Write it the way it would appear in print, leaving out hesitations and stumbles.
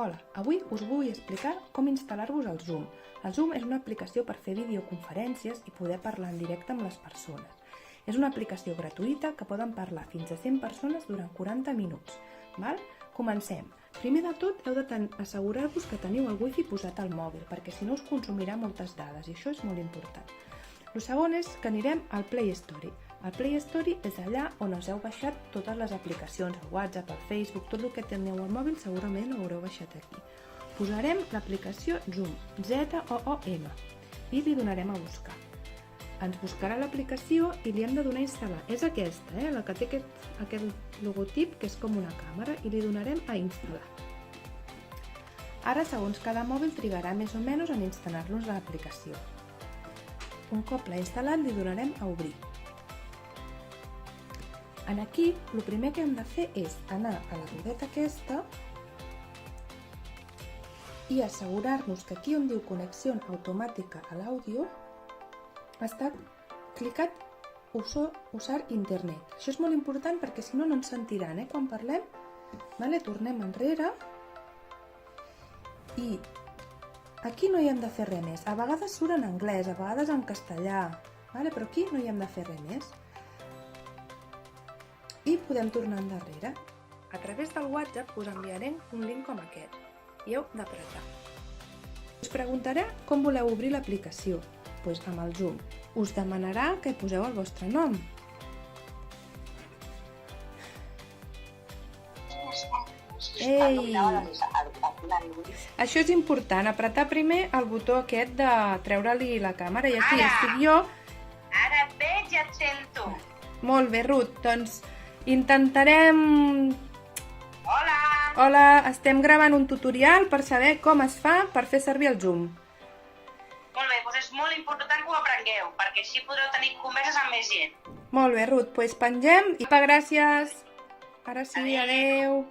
Hola, avui us vull explicar com instal·lar-vos el Zoom. El Zoom és una aplicació per fer videoconferències i poder parlar en directe amb les persones. És una aplicació gratuïta que poden parlar fins a 100 persones durant 40 minuts. Comencem. Primer de tot, heu d'assegurar-vos que teniu el wifi posat al mòbil, perquè si no us consumirà moltes dades i això és molt important. El segon és que anirem al Play Store. El Play Store és allà on us heu baixat totes les aplicacions, el WhatsApp, el Facebook, tot el que teniu al mòbil segurament ho haureu baixat aquí. Posarem l'aplicació Zoom, Z-O-O-M, i li donarem a buscar. Ens buscarà l'aplicació i li hem de donar a instal·lar. És aquesta, la que té aquest logotip que és com una càmera, i li donarem a instal·lar. Ara, segons cada mòbil, trigarà més o menys en instal·lar-nos l'aplicació. Un cop l'ha instal·lat, li donarem a obrir. Aquí, el primer que hem de fer és anar a la rodeta aquesta i assegurar-nos que aquí on diu connexió automàtica a l'àudio està clicat usar internet. Això és molt important perquè si no, no ens sentiran quan parlem. Tornem enrere i aquí no hi hem de fer res més. A vegades surt en anglès, a vegades en castellà, però aquí no hi hem de fer res més. I podem tornar endarrere. A través del WhatsApp us enviarem un link com aquest i heu d'apretar. Us preguntarà com voleu obrir l'aplicació. Doncs amb el Zoom. Us demanarà que poseu el vostre nom. Ei! Això és important, apretar primer el botó aquest de treure-li la càmera i aquí estic jo. Ara et veig i et sento. Molt bé, Ruth, doncs intentarem... Hola, estem gravant un tutorial per saber com es fa per fer servir el Zoom. Molt bé, doncs és molt important que ho aprengueu, perquè així podreu tenir converses amb més gent. Molt bé, Ruth, doncs pengem i gràcies. Ara sí, adeu.